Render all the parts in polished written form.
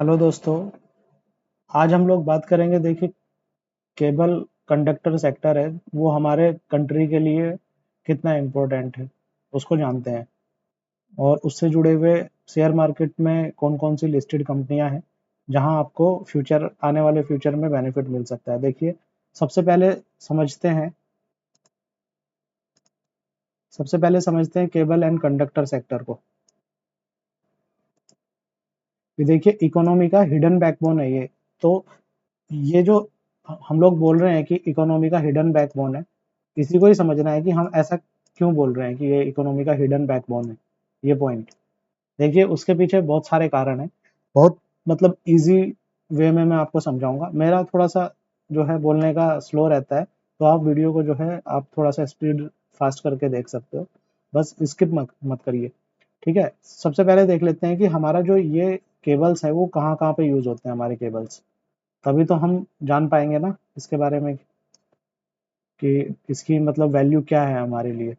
Hello दोस्तों। आज हम लोग बात करेंगे। देखिए, केबल कंडक्टर सेक्टर है, वो हमारे कंट्री के लिए कितना इम्पोर्टेंट है उसको जानते हैं। और उससे जुड़े हुए शेयर मार्केट में कौन कौन सी लिस्टेड कंपनियां हैं जहां आपको फ्यूचर आने वाले फ्यूचर में बेनिफिट मिल सकता है। देखिए, सबसे पहले समझते हैं सबसे पहले समझते हैं केबल एंड कंडक्टर सेक्टर को। ये देखिए, इकोनॉमी का हिडन बैकबोन है ये। तो ये जो हम लोग बोल रहे हैं कि इकोनॉमी का हिडन बैकबोन है, इसी को ही समझना है कि हम ऐसा क्यों बोल रहे हैं कि ये इकोनॉमी का हिडन बैकबोन है। ये पॉइंट देखिए, उसके पीछे बहुत सारे कारण हैं। बहुत मतलब इजी वे में मैं आपको समझाऊंगा। मेरा थोड़ा सा जो है बोलने का स्लो रहता है, तो आप वीडियो को जो है आप थोड़ा सा स्पीड फास्ट करके देख सकते हो। बस स्किप मत मत करिए। ठीक है, सबसे पहले देख लेते हैं कि हमारा जो ये केबल्स है वो कहाँ कहाँ पे यूज होते हैं हमारे केबल्स। तभी तो हम जान पाएंगे ना इसके बारे में कि इसकी मतलब वैल्यू क्या है हमारे लिए।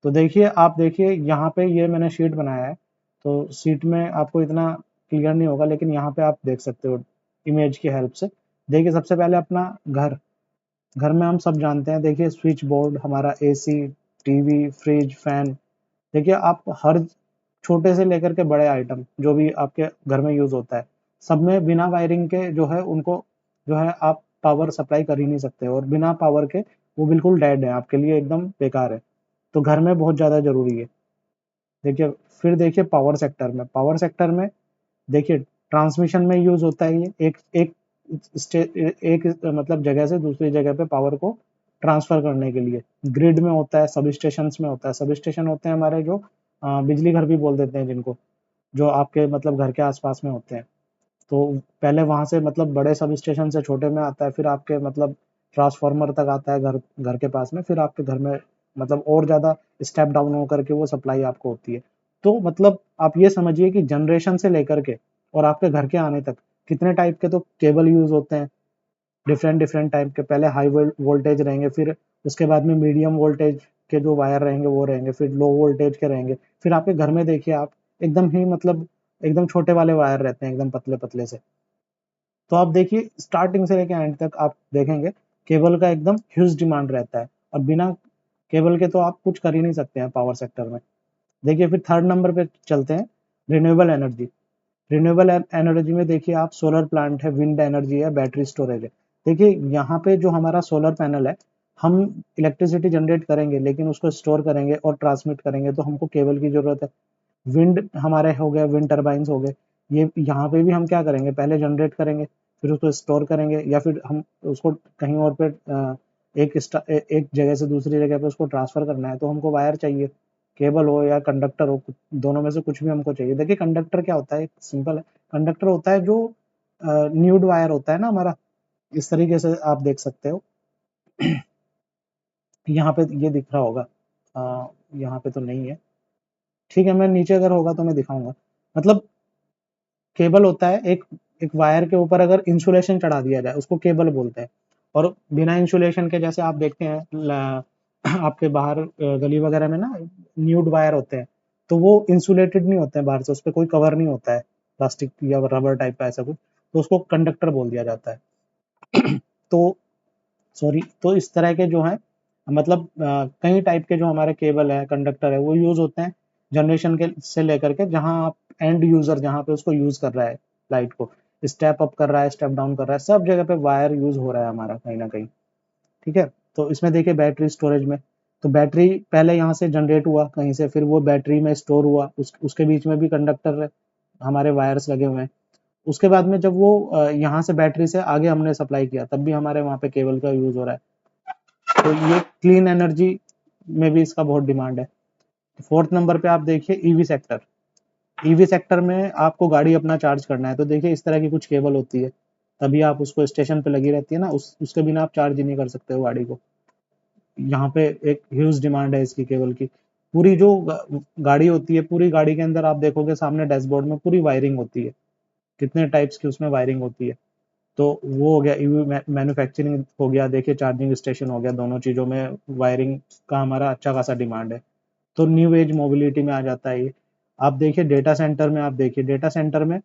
तो देखिए, आप देखिए यहाँ पे ये मैंने शीट बनाया है। तो शीट में आपको इतना क्लियर नहीं होगा, लेकिन यहाँ पे आप देख सकते हो इमेज की हेल्प से। देखिए, सबसे पहले अपना घर। घर में हम सब जानते हैं, देखिए स्विच बोर्ड, हमारा एसी, टीवी, फ्रिज, फैन। देखिए, आप हर छोटे से लेकर के बड़े आइटम जो भी आपके घर में यूज होता है, सब में बिना वायरिंग के जो है उनको जो है आप पावर सप्लाई कर ही नहीं सकते। और बिना पावर के वो बिल्कुल डेड है, आपके लिए एकदम बेकार है। तो घर में बहुत ज़्यादा ज़रूरी है। देखिए, फिर देखिए पावर सेक्टर में देखिए ट्रांसमिशन में यूज़ होता है ये। एक मतलब जगह से दूसरी जगह पे पावर को ट्रांसफ़र करने के लिए। ग्रिड में होता है, सब स्टेशंस में होता है। सब स्टेशन होते हैं हमारे जो बिजली घर भी बोल देते हैं जिनको, जो आपके मतलब घर के आस-पास में होते हैं। तो पहले वहाँ से मतलब बड़े सब स्टेशन से छोटे में आता है, फिर आपके मतलब ट्रांसफार्मर तक आता है घर घर के पास में, फिर आपके घर में मतलब और ज़्यादा स्टेप डाउन होकर के वो सप्लाई आपको होती है। तो मतलब आप ये समझिए कि जनरेशन से लेकर के और आपके घर के आने तक कितने टाइप के तो केबल यूज़ होते हैं। डिफरेंट डिफरेंट टाइप के, पहले हाई वोल्टेज रहेंगे, फिर उसके बाद में मीडियम वोल्टेज के जो वायर रहेंगे वो रहेंगे, फिर लो वोल्टेज के रहेंगे। फिर आपके घर में देखिए आप एकदम ही मतलब एकदम छोटे वाले वायर रहते हैं, एकदम पतले पतले से। तो आप देखिए, स्टार्टिंग से लेके एंड तक आप देखेंगे केबल का एकदम ह्यूज डिमांड रहता है। और बिना केबल के तो आप कुछ कर ही नहीं सकते हैं पावर सेक्टर में। देखिए, फिर थर्ड नंबर पे चलते हैं, रिन्यूएबल एनर्जी। रिन्यूएबल एनर्जी में देखिए आप, सोलर प्लांट है, विंड एनर्जी है, बैटरी स्टोरेज है। देखिए, यहाँ पे जो हमारा सोलर पैनल है, हम इलेक्ट्रिसिटी जनरेट करेंगे लेकिन उसको स्टोर करेंगे और ट्रांसमिट करेंगे, तो हमको केबल की जरूरत है। विंड हमारे हो गए, विंड टरबाइन्स हो गए। ये यहाँ पे भी हम क्या करेंगे, पहले जनरेट करेंगे, फिर उसको स्टोर करेंगे, या फिर हम उसको कहीं और पे एक जगह से दूसरी जगह पे उसको ट्रांसफर करना है, तो हमको वायर चाहिए। केबल हो या कंडक्टर हो, दोनों में से कुछ भी हमको चाहिए। देखिए, कंडक्टर क्या होता है, सिंपल है। कंडक्टर होता है जो न्यूड वायर होता है ना हमारा, इस तरीके से आप देख सकते हो। यहाँ पे ये दिख रहा होगा, यहाँ पे तो नहीं है। ठीक है, मैं नीचे अगर होगा तो मैं दिखाऊंगा। मतलब केबल होता है एक एक वायर के ऊपर अगर इंसुलेशन चढ़ा दिया जाए उसको केबल बोलते हैं। और बिना इंसुलेशन के, जैसे आप देखते हैं आपके बाहर गली वगैरह में ना न्यूड वायर होते हैं, तो वो इंसुलेटेड नहीं होते हैं बाहर से, उस पर कोई कवर नहीं होता है, प्लास्टिक या रबर टाइप का ऐसा कुछ, तो उसको कंडक्टर बोल दिया जाता है। तो सॉरी, तो इस तरह के जो है मतलब कई टाइप के जो हमारे केबल है, कंडक्टर है, वो यूज होते हैं जनरेशन के से लेकर के, जहां आप एंड यूजर जहां पे उसको यूज कर रहा है, लाइट को स्टेप अप कर रहा है, स्टेप डाउन कर रहा है, सब जगह पे वायर यूज हो रहा है हमारा कहीं ना कहीं। ठीक है, तो इसमें देखिए बैटरी स्टोरेज में, तो बैटरी पहले यहाँ से जनरेट हुआ कहीं से, फिर वो बैटरी में स्टोर हुआ, उसके बीच में भी कंडक्टर हमारे वायर्स लगे हुए हैं। उसके बाद में जब वो यहाँ से बैटरी से आगे हमने सप्लाई किया, तब भी हमारे वहाँ पे केबल का यूज हो रहा है। तो ये क्लीन एनर्जी में भी इसका बहुत डिमांड है। फोर्थ नंबर पे आप देखिए ईवी सेक्टर। ईवी सेक्टर में आपको गाड़ी अपना चार्ज करना है, तो देखिए इस तरह की कुछ केबल होती है, तभी आप उसको स्टेशन पे लगी रहती है ना, उसके बिना आप चार्ज ही नहीं कर सकते हो गाड़ी को। यहाँ पे एक ह्यूज डिमांड है इसकी केबल की। पूरी जो गाड़ी होती है, पूरी गाड़ी के अंदर आप देखोगे सामने डैशबोर्ड में पूरी वायरिंग होती है, कितने टाइप्स की उसमें वायरिंग होती है। तो वो हो गया ईवी मैन्युफैक्चरिंग हो गया। देखिए, चार्जिंग स्टेशन हो गया, दोनों चीज़ों में वायरिंग का हमारा अच्छा खासा डिमांड है। तो न्यू एज मोबिलिटी में आ जाता है ये। आप देखिए डेटा सेंटर में, आप देखिए डेटा सेंटर में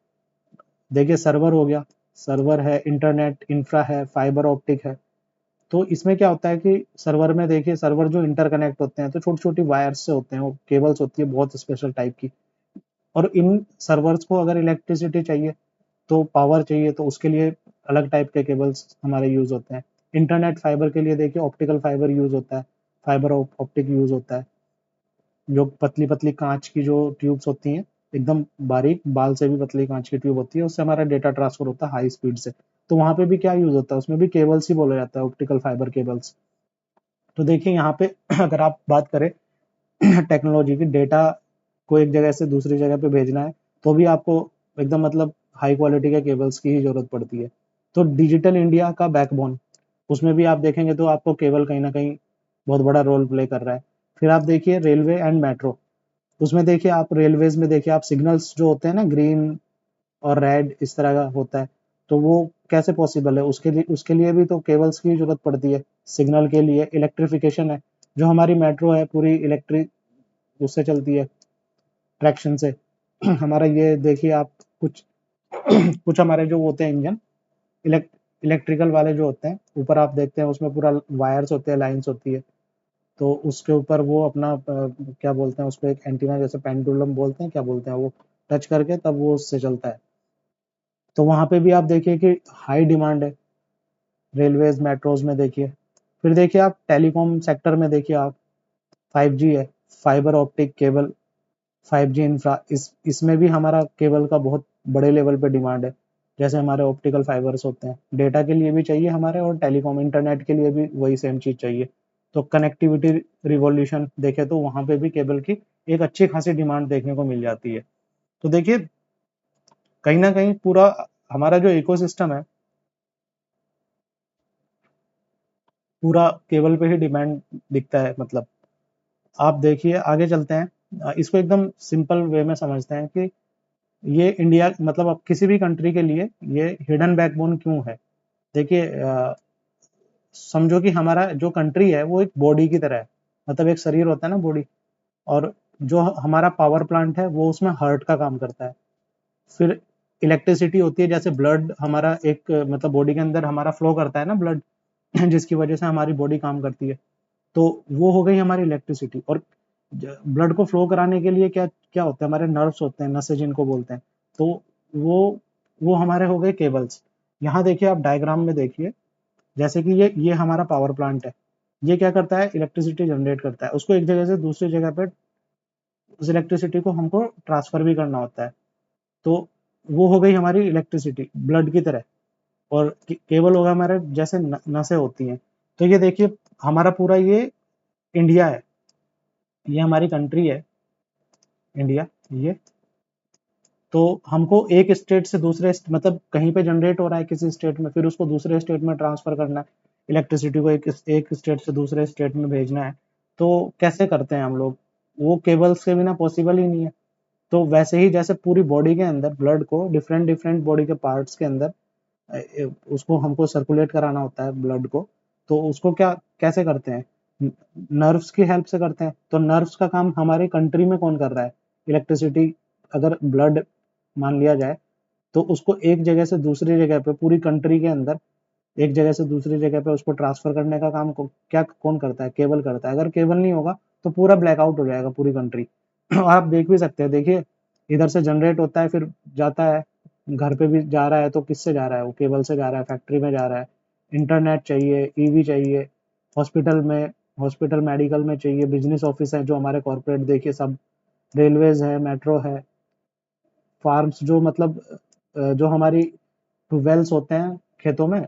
देखिए सर्वर हो गया, सर्वर है, इंटरनेट इंफ्रा है, फाइबर ऑप्टिक है। तो इसमें क्या होता है कि सर्वर में देखिए, सर्वर जो इंटरकनेक्ट होते हैं तो छोटी छोटी वायर्स से होते हैं, वो केबल्स होती है बहुत स्पेशल टाइप की। और इन सर्वर्स को अगर इलेक्ट्रिसिटी चाहिए, तो पावर चाहिए, तो उसके लिए अलग टाइप के केबल्स हमारे यूज होते हैं। इंटरनेट फाइबर के लिए देखिए ऑप्टिकल फाइबर यूज होता है, फाइबर ऑप्टिक यूज होता है, जो पतली पतली कांच की जो ट्यूब्स होती हैं, एकदम बारीक, बाल से भी पतली कांच की ट्यूब होती है, उससे हमारा डेटा ट्रांसफर होता है हाई स्पीड से। तो वहां पे भी क्या यूज होता है, उसमें भी केबल्स ही बोला जाता है, ऑप्टिकल फाइबर केबल्स। तो देखिए यहाँ पे अगर आप बात करें टेक्नोलॉजी की, डेटा को एक जगह से दूसरी जगह पे भेजना है, तो भी आपको एकदम मतलब हाई क्वालिटी के केबल्स की ही जरूरत पड़ती है। तो डिजिटल इंडिया का बैकबोन, उसमें भी आप देखेंगे तो आपको केबल कहीं ना कहीं बहुत बड़ा रोल प्ले कर रहा है। फिर आप देखिए रेलवे एंड मेट्रो, उसमें देखिए आप रेलवेज में देखिए आप सिग्नल्स जो होते हैं ना, ग्रीन और रेड इस तरह का होता है, तो वो कैसे पॉसिबल है, उसके लिए भी तो केबल्स की जरूरत पड़ती है। सिग्नल के लिए इलेक्ट्रिफिकेशन है, जो हमारी मेट्रो है पूरी इलेक्ट्रिक उससे चलती है, ट्रैक्शन से। हमारा ये देखिए आप कुछ कुछ हमारे जो होते हैं इंजन, इलेक्ट इलेक्ट्रिकल वाले जो होते हैं, ऊपर आप देखते हैं उसमें पूरा वायर्स होते हैं, लाइंस होती है। तो उसके ऊपर वो अपना क्या बोलते हैं उसको, एक एंटीना जैसे पेंडुलम बोलते हैं, क्या बोलते हैं वो, टच करके तब वो उससे चलता है। तो वहां पे भी आप देखिए कि हाई डिमांड है रेलवेज मेट्रोज में देखिए। फिर देखिए आप टेलीकॉम सेक्टर में देखिए आप, 5G है, fibre optic cable, 5G infra, इसमें भी हमारा केबल का बहुत बड़े लेवल पे डिमांड है। जैसे हमारे ऑप्टिकल फाइबर्स होते हैं, डेटा के लिए भी चाहिए हमारे, और टेलीकॉम इंटरनेट के लिए भी वही सेम चीज चाहिए। तो कनेक्टिविटी रिवॉल्यूशन देखे तो वहां पे भी केबल की एक अच्छी खासी डिमांड देखने को मिल जाती है। तो देखिए कहीं ना कहीं पूरा हमारा जो इकोसिस्टम है, पूरा केबल पे ही डिमांड दिखता है मतलब। आप देखिए आगे चलते हैं, इसको एकदम सिंपल वे में समझते हैं कि ये इंडिया मतलब अब किसी भी कंट्री के लिए ये हिडन बैकबोन क्यों है। देखिए समझो कि हमारा जो कंट्री है वो एक बॉडी की तरह है, मतलब एक शरीर होता है ना, बॉडी। और जो हमारा पावर प्लांट है वो उसमें हार्ट का काम करता है। फिर इलेक्ट्रिसिटी होती है, जैसे ब्लड हमारा एक मतलब बॉडी के अंदर हमारा फ्लो करता है ना ब्लड, जिसकी वजह से हमारी बॉडी काम करती है। तो वो हो गई हमारी इलेक्ट्रिसिटी। और ब्लड को फ्लो कराने के लिए क्या क्या होता है, हमारे नर्व्स होते हैं, नसें जिनको बोलते हैं। तो वो वो हमारे हो गए केबल्स। यहाँ देखिए आप डायग्राम में देखिए, जैसे कि ये हमारा पावर प्लांट है, ये क्या करता है, इलेक्ट्रिसिटी जनरेट करता है, उसको एक जगह से दूसरी जगह पे उस इलेक्ट्रिसिटी को हमको ट्रांसफर भी करना होता है। तो वो हो गई हमारी इलेक्ट्रिसिटी ब्लड की तरह। और केबल होगा हमारे जैसे नसें होती हैं। तो ये देखिए हमारा पूरा ये इंडिया है, ये हमारी कंट्री है इंडिया, ये। तो हमको एक स्टेट से दूसरे मतलब कहीं पे जनरेट हो रहा है किसी स्टेट में, फिर उसको दूसरे स्टेट में ट्रांसफर करना है, इलेक्ट्रिसिटी को एक स्टेट से दूसरे स्टेट में भेजना है। तो कैसे करते हैं हम लोग, वो केबल्स के बिना पॉसिबल ही नहीं है। तो वैसे ही जैसे पूरी बॉडी के अंदर ब्लड को डिफरेंट डिफरेंट बॉडी के पार्ट्स के अंदर उसको हमको सर्कुलेट कराना होता है ब्लड को। तो उसको क्या कैसे करते हैं, नर्व्स की हेल्प से करते हैं। तो नर्व्स का काम हमारे कंट्री में कौन कर रहा है, इलेक्ट्रिसिटी। अगर ब्लड मान लिया जाए, तो उसको एक जगह से दूसरी जगह पे पूरी कंट्री के अंदर एक जगह से दूसरी जगह पे उसको ट्रांसफर करने का काम क्या कौन करता है, केबल करता है। अगर केबल नहीं होगा तो पूरा ब्लैकआउट हो जाएगा पूरी कंट्री। आप देख भी सकते हैं, देखिए इधर से जनरेट होता है, फिर जाता है घर पे भी जा रहा है, तो किससे जा रहा है, वो केबल से जा रहा है, फैक्ट्री में जा रहा है। इंटरनेट चाहिए, ईवी चाहिए, हॉस्पिटल में, हॉस्पिटल मेडिकल में चाहिए, बिजनेस ऑफिस है जो हमारे कॉर्पोरेट देखिए सब, रेलवेज है, मेट्रो है, फार्म्स जो मतलब जो हमारी वेल्स होते हैं खेतों में,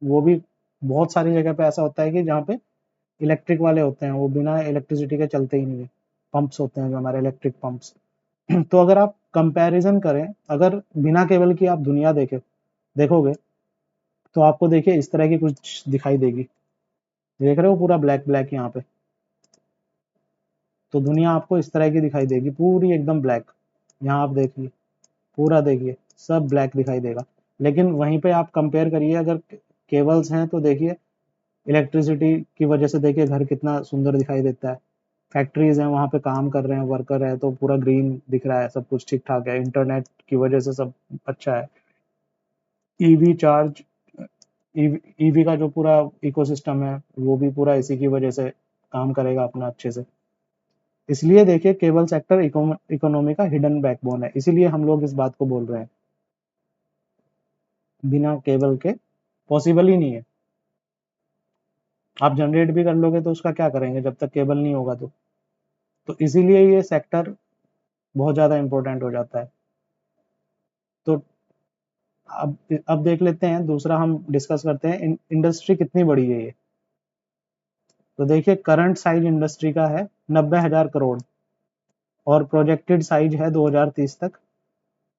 वो भी बहुत सारी जगह पे ऐसा होता है कि जहाँ पे इलेक्ट्रिक वाले होते हैं, वो बिना इलेक्ट्रिसिटी के चलते ही नहीं है। पंप्स होते हैं जो हमारे इलेक्ट्रिक पंप्स। तो अगर आप कंपैरिजन करें, अगर बिना केबल की आप दुनिया देखोगे, तो आपको देखिए इस तरह की कुछ दिखाई देगी। देख रहे हो पूरा ब्लैक ब्लैक यहाँ पे, तो दुनिया आपको इस तरह की दिखाई देगी, पूरी एकदम ब्लैक। यहाँ आप देखिए, पूरा देखिए सब ब्लैक दिखाई देगा। लेकिन वहीं पे आप कंपेयर करिए, अगर केबल्स हैं तो देखिए इलेक्ट्रिसिटी की वजह से देखिए घर कितना सुंदर दिखाई देता है। फैक्ट्रीज हैं वहाँ पे काम कर रहे हैं, वर्कर है, तो पूरा ग्रीन दिख रहा है, सब कुछ ठीक ठाक है, इंटरनेट की वजह से सब अच्छा है। ईवी चार्ज ईवी का जो पूरा इकोसिस्टम है वो भी पूरा इसी की वजह से काम करेगा अपना अच्छे से। इसलिए देखिए केबल सेक्टर इकोनॉमी का हिडन बैकबोन है, इसीलिए हम लोग इस बात को बोल रहे हैं, बिना केबल के पॉसिबल ही नहीं है। आप जनरेट भी कर लोगे तो उसका क्या करेंगे जब तक केबल नहीं होगा तो इसीलिए ये सेक्टर बहुत ज़्यादा इम्पोर्टेंट हो जाता है। तो अब देख लेते हैं, दूसरा हम डिस्कस करते हैं इंडस्ट्री कितनी बड़ी है ये। तो देखिए करंट साइज इंडस्ट्री का है 90,000 करोड़, और प्रोजेक्टेड साइज है 2030 तक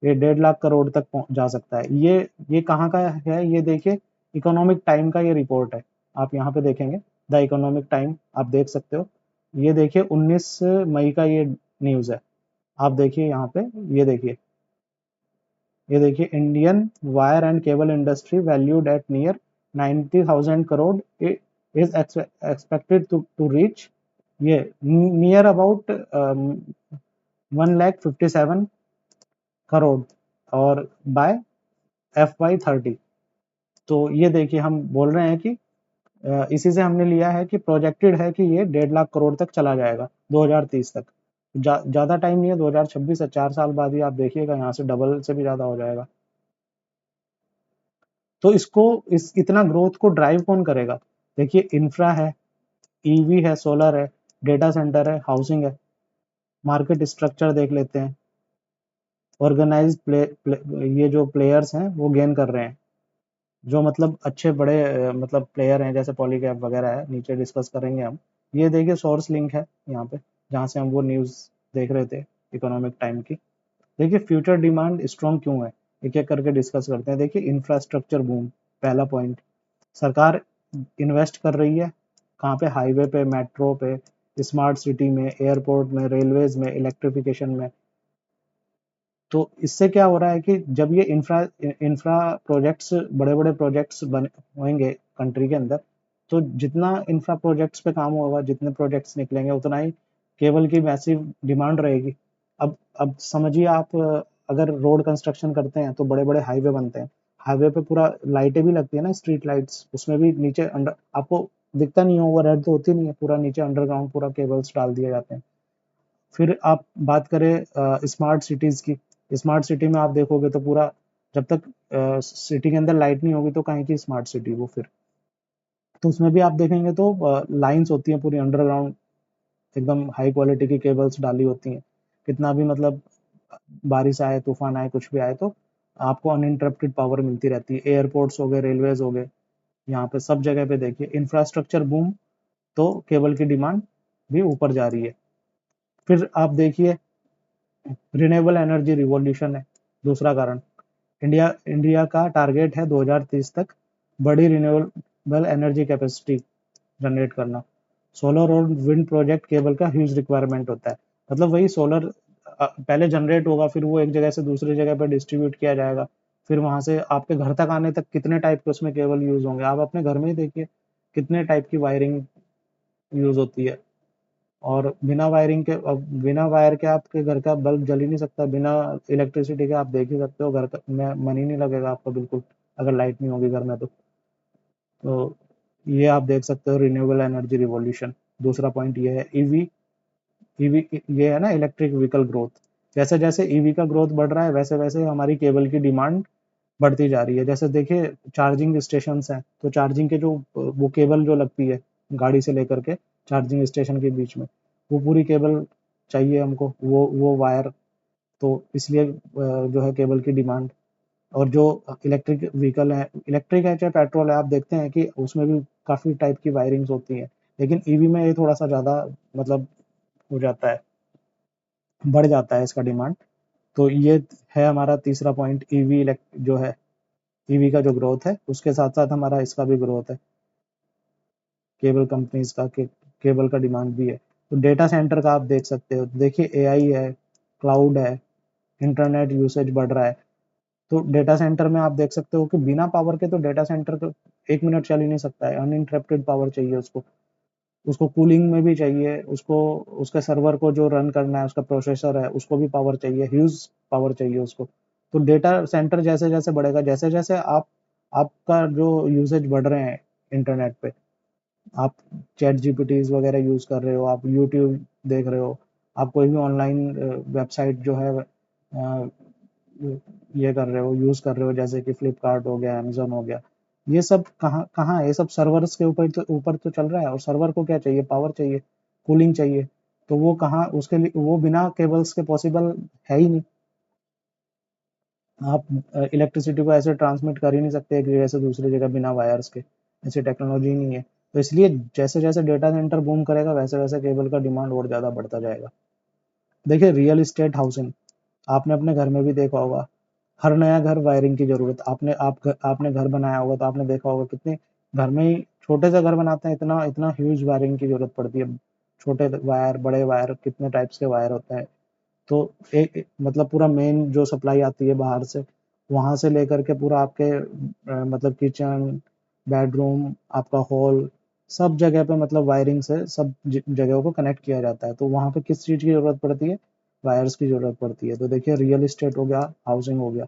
ये 1.5 लाख करोड़ तक जा सकता है। ये कहाँ का है, ये देखिए इकोनॉमिक टाइम का ये रिपोर्ट है, आप यहाँ पे देखेंगे द इकोनॉमिक टाइम, आप देख सकते हो। ये देखिए 19 मई का ये न्यूज़ है, आप देखिए यहाँ पे, ये देखिए Indian wire and cable industry valued at near 90,000 crore is expected to reach ये नियर अबाउट 1,57,000 करोड़ और बाय FY30। तो ये देखिए हम बोल रहे हैं कि इसी से हमने लिया है कि प्रोजेक्टेड है कि ये 1.5 लाख करोड़ तक चला जाएगा 2030 तक। ज़्यादा टाइम नहीं है, 2026 है, 4 साल बाद ही आप देखिएगा यहाँ से डबल से भी ज़्यादा हो जाएगा। तो इस इतना ग्रोथ को ड्राइव कौन करेगा? देखिए इंफ्रा है, ईवी है, सोलर है, डेटा सेंटर है, हाउसिंग है। मार्केट स्ट्रक्चर देख लेते हैं, ऑर्गेनाइज्ड ये जो प्लेयर्स हैं वो गेन कर रहे हैं, जो मतलब अच्छे बड़े मतलब प्लेयर हैं जैसे पॉलीकैब वगैरह है, नीचे डिस्कस करेंगे हम। ये देखिए सोर्स लिंक है यहाँ पे, जहाँ से हम वो न्यूज़ देख रहे थे इकोनॉमिक टाइम की। देखिए फ्यूचर डिमांड स्ट्रॉन्ग क्यों है, एक एक करके डिस्कस करते हैं। देखिए इंफ्रास्ट्रक्चर बूम, पहला पॉइंट, सरकार इन्वेस्ट कर रही है कहाँ पे, हाईवे पे, मेट्रो पे, स्मार्ट सिटी में, एयरपोर्ट में, रेलवेज में, इलेक्ट्रिफिकेशन में। तो इससे क्या हो रहा है कि जब ये इंफ्रा इंफ्रा प्रोजेक्ट्स, बड़े बड़े प्रोजेक्ट्स बन होंगे कंट्री के अंदर, तो जितना इंफ्रा प्रोजेक्ट्स पे काम होगा, जितने प्रोजेक्ट्स निकलेंगे, उतना ही केबल की मैसिव डिमांड रहेगी। अब समझिए आप अगर रोड कंस्ट्रक्शन करते हैं तो बड़े बड़े हाईवे बनते हैं, हाईवे पे पूरा लाइटें भी लगती है ना, स्ट्रीट लाइट्स, उसमें भी नीचे अंडर आपको दिखता नहीं है, ओवरहेड तो होती नहीं है, पूरा नीचे अंडरग्राउंड पूरा केबल्स डाल दिए जाते हैं। फिर आप बात करें स्मार्ट सिटीज़ की, स्मार्ट सिटी में आप देखोगे तो पूरा, जब तक सिटी के अंदर लाइट नहीं होगी तो कहीं की स्मार्ट सिटी वो फिर। तो उसमें भी आप देखेंगे तो लाइंस होती हैं पूरी अंडरग्राउंड, एकदम हाई क्वालिटी की केबल्स डाली होती हैं। कितना भी मतलब बारिश आए, तूफान आए, कुछ भी आए, तो आपको अनइंटरप्टेड पावर मिलती रहती है। एयरपोर्ट्स हो गए, रेलवेज हो गए, यहाँ पे सब जगह पे देखिए इंफ्रास्ट्रक्चर बूम, तो केबल की डिमांड भी ऊपर जा रही है। फिर आप देखिए रिन्यूएबल एनर्जी रिवॉल्यूशन है दूसरा कारण। इंडिया इंडिया का टारगेट है 2030 तक बड़ी रिन्यूएबल एनर्जी कैपेसिटी जनरेट करना। सोलर और विंड प्रोजेक्ट केबल का ह्यूज रिक्वायरमेंट होता है। मतलब वही सोलर पहले जनरेट होगा, फिर वो एक जगह से दूसरी जगह पर डिस्ट्रीब्यूट किया जाएगा, फिर वहां से आपके घर तक आने तक कितने टाइप के उसमें केबल यूज होंगे, आप अपने घर में ही देखिए कितने टाइप की वायरिंग यूज होती है। और बिना वायरिंग के, अब बिना वायर के आपके घर का बल्ब जल ही नहीं सकता, बिना इलेक्ट्रिसिटी के आप देख ही सकते हो घर का में मन ही नहीं लगेगा आपका बिल्कुल, अगर लाइट नहीं होगी घर में तो ये आप देख सकते हो रिन्यूएबल एनर्जी रिवॉल्यूशन। दूसरा पॉइंट ये है ईवी, ईवी ये है ना इलेक्ट्रिक व्हीकल ग्रोथ। जैसे जैसे ईवी का ग्रोथ बढ़ रहा है वैसे वैसे हमारी केबल की डिमांड बढ़ती जा रही है। जैसे देखिए चार्जिंग स्टेशन हैं, तो चार्जिंग के जो वो केबल जो लगती है गाड़ी से लेकर के चार्जिंग स्टेशन के बीच में, वो पूरी केबल चाहिए हमको, वो वायर। तो इसलिए जो है केबल की डिमांड। और जो इलेक्ट्रिक व्हीकल है, इलेक्ट्रिक है चाहे पेट्रोल है, आप देखते हैं कि उसमें भी काफ़ी टाइप की वायरिंग्स होती हैं, लेकिन ईवी में ये थोड़ा सा ज़्यादा मतलब हो जाता है, बढ़ जाता है इसका डिमांड। तो ये है हमारा तीसरा पॉइंट, ईवी जो है, ईवी का जो ग्रोथ है उसके साथ साथ हमारा इसका भी ग्रोथ है, केबल कंपनीज का केबल का डिमांड भी है। तो डेटा सेंटर का आप देख सकते हो, देखिए एआई है, क्लाउड है, इंटरनेट यूसेज बढ़ रहा है। तो डेटा सेंटर में आप देख सकते हो कि बिना पावर के तो डेटा सेंटर तो 1 मिनट चल ही नहीं सकता है, अनइंटरप्टेड पावर चाहिए उसको। उसको कूलिंग में भी चाहिए, उसको उसके सर्वर को जो रन करना है, उसका प्रोसेसर है, उसको भी पावर चाहिए, ह्यूज पावर चाहिए उसको। तो डेटा सेंटर जैसे जैसे बढ़ेगा, जैसे जैसे आपका जो यूसेज बढ़ रहे हैं इंटरनेट पे, आप चैट जीपीटीज वगैरह यूज कर रहे हो, आप यूट्यूब देख रहे हो, आप कोई भी ऑनलाइन वेबसाइट जो है ये कर रहे हो, यूज कर रहे हो, जैसे कि फ्लिपकार्ट हो गया, अमेजोन हो गया, ये सब कहाँ कहाँ है? ये सब सर्वर्स के ऊपर तो चल रहा है, और सर्वर को क्या चाहिए? पावर चाहिए, कूलिंग चाहिए। तो वो कहाँ, उसके लिए वो बिना केबल्स के पॉसिबल है ही नहीं। आप इलेक्ट्रिसिटी को ऐसे ट्रांसमिट कर ही नहीं सकते एक जगह से दूसरी जगह बिना वायर्स के, ऐसी टेक्नोलॉजी ही नहीं है। तो इसलिए जैसे जैसे डेटा सेंटर बूम करेगा, वैसे वैसे केबल का डिमांड और ज़्यादा बढ़ता जाएगा। देखिए रियल इस्टेट हाउसिंग, आपने अपने घर में भी देखा होगा, हर नया घर वायरिंग की ज़रूरत। आपने घर बनाया होगा तो आपने देखा होगा कितने घर में ही छोटे से घर बनाते हैं, इतना इतना ह्यूज वायरिंग की ज़रूरत पड़ती है। छोटे वायर, बड़े वायर, कितने टाइप्स के वायर होते हैं। तो मतलब पूरा मेन जो सप्लाई आती है बाहर से, वहां से लेकर के पूरा आपके मतलब किचन, बेडरूम, आपका हॉल, सब जगह पे मतलब वायरिंग से सब जगहों को कनेक्ट किया जाता है। तो वहां पे किस चीज की जरूरत पड़ती है? वायर्स की जरूरत पड़ती है। तो देखिए रियल इस्टेट हो गया, हाउसिंग हो गया,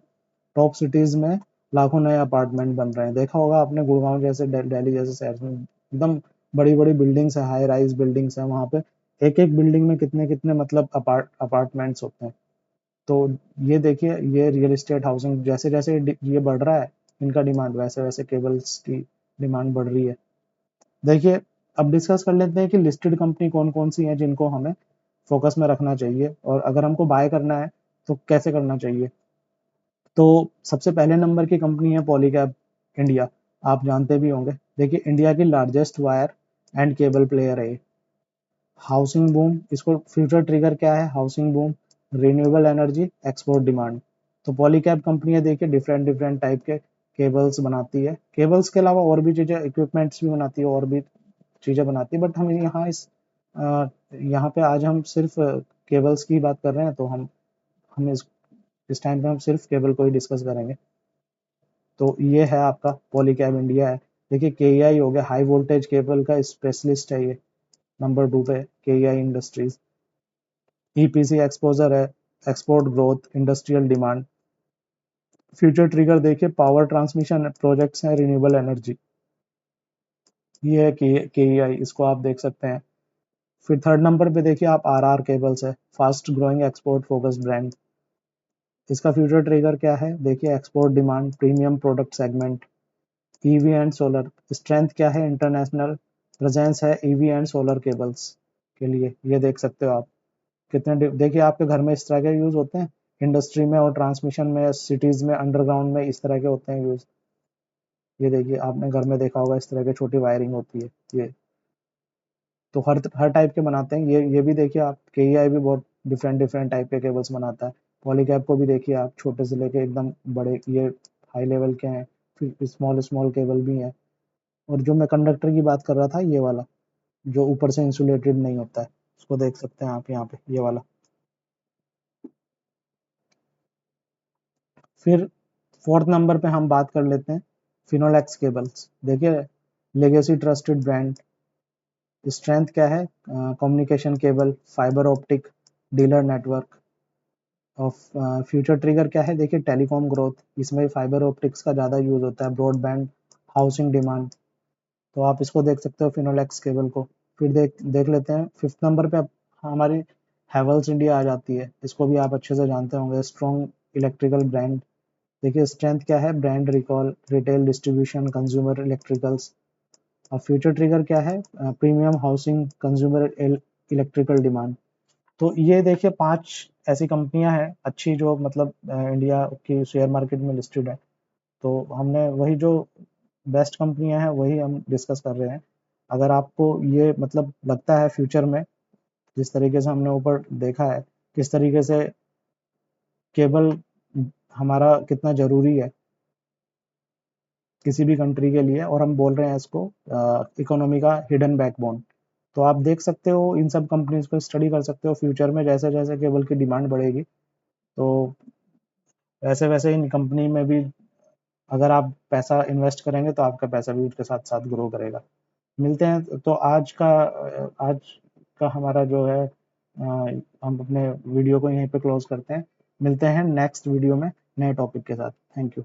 टॉप सिटीज में लाखों नए अपार्टमेंट बन रहे हैं। देखा होगा आपने गुड़गांव जैसे, दिल्ली जैसे शहर में एकदम बड़ी बड़ी बिल्डिंग्स है, हाई राइज बिल्डिंग्स है, वहां पे एक एक बिल्डिंग में कितने कितने मतलब अपार्टमेंट्स होते हैं। तो ये देखिए, ये रियल एस्टेट हाउसिंग, जैसे जैसे ये बढ़ रहा है इनका डिमांड, वैसे वैसे केबल्स की डिमांड बढ़ रही है। देखिए अब डिस्कस कर लेते हैं कि लिस्टेड कंपनी कौन कौन सी हैं जिनको हमें फोकस में रखना चाहिए, और अगर हमको बाय करना है तो कैसे करना चाहिए। तो सबसे पहले नंबर की कंपनी है पॉलीकैब इंडिया, आप जानते भी होंगे। देखिए इंडिया की largest wire and cable player है। हाउसिंग बूम, इसको फ्यूचर ट्रिगर क्या है? Housing boom, renewable energy, export demand. तो पॉलीकैब कंपनियां देखिए डिफरेंट डिफरेंट टाइप के केबल्स बनाती है, केबल्स के अलावा और भी चीजें, इक्विपमेंट्स भी बनाती है, और भी चीजें बनाती है। बट हम यहाँ यहाँ पे आज हम सिर्फ केबल्स की बात कर रहे हैं, तो हम इस टाइम पे हम सिर्फ केबल को ही डिस्कस करेंगे। तो ये है आपका पॉलीकैब इंडिया है। देखिए केईआई हो गया, हाई वोल्टेज केबल का स्पेशलिस्ट है ये, नंबर 2 पे केईआई इंडस्ट्रीज। ईपीसी एक्सपोजर है, export growth, industrial demand. Future trigger देखिए, पावर ट्रांसमिशन प्रोजेक्ट्स हैं, रिन्यूएबल एनर्जी। ये है के आई, इसको आप देख सकते हैं। फिर थर्ड नंबर पे देखिए आप आर केबल्स है, fast growing export focused brand. इसका फ्यूचर ट्रिगर क्या है? देखिए export demand, premium product segment, EV and solar. Strength क्या है? इंटरनेशनल प्रेजेंस है ईवी एंड सोलर केबल्स के लिए। ये देख सकते हो आप कितने देखिए आपके घर में इस तरह के यूज होते हैं, इंडस्ट्री में और ट्रांसमिशन में, सिटीज में, अंडरग्राउंड में इस तरह के होते हैं यूज। ये देखिए आपने घर में देखा होगा, इस तरह की छोटी वायरिंग होती है ये। तो हर टाइप के बनाते हैं। ये भी देखिए आप, के आई भी बहुत डिफरेंट डिफरेंट टाइप के केबल्स बनाता है। पॉलीकैब को भी देखिए आप, छोटे से लेके एकदम बड़े, ये हाई लेवल के हैं, फिर स्मॉल स्मॉल केबल भी हैं। और जो मैं कंडक्टर की बात कर रहा था, ये वाला जो ऊपर से इंसुलेटेड नहीं होता है, उसको देख सकते हैं आप यहाँ पे, ये वाला। फिर फोर्थ नंबर पे हम बात कर लेते हैं फिनोलेक्स केबल्स। देखिए लेगेसी ट्रस्टेड ब्रांड। स्ट्रेंथ क्या है? Communication cable, fibre optic, dealer network. Of future trigger क्या है? देखिए टेलीकॉम ग्रोथ, इसमें फाइबर ऑप्टिक्स का ज़्यादा यूज होता है, ब्रॉडबैंड, हाउसिंग डिमांड। तो आप इसको देख सकते हो, फिनोलेक्स केबल को। फिर देख देख लेते हैं फिफ्थ नंबर पे हमारी हैवल्स इंडिया आ जाती है। इसको भी आप अच्छे से जानते होंगे, स्ट्रॉन्ग इलेक्ट्रिकल ब्रांड। देखिए स्ट्रेंथ क्या है? Brand recall, retail distribution, consumer electricals. और फ्यूचर ट्रिगर क्या है? Premium housing, consumer electrical demand. तो ये देखिए 5 ऐसी कंपनियां हैं अच्छी, जो मतलब इंडिया की शेयर मार्केट में लिस्टेड है। तो हमने वही जो बेस्ट कंपनियां हैं वही हम डिस्कस कर रहे हैं। अगर आपको ये मतलब लगता है फ्यूचर में, जिस तरीके से हमने ऊपर देखा है किस तरीके से केबल हमारा कितना ज़रूरी है किसी भी कंट्री के लिए, और हम बोल रहे हैं इसको इकोनॉमी का हिडन बैकबोन। तो आप देख सकते हो, इन सब कंपनीज को स्टडी कर सकते हो। फ्यूचर में जैसे जैसे केबल की डिमांड बढ़ेगी, तो वैसे वैसे इन कंपनी में भी अगर आप पैसा इन्वेस्ट करेंगे, तो आपका पैसा भी उसके साथ साथ ग्रो करेगा। मिलते हैं। तो आज का हमारा जो है हम अपने वीडियो को यहीं पे क्लोज करते हैं। मिलते हैं नेक्स्ट वीडियो में नए टॉपिक के साथ। Thank you.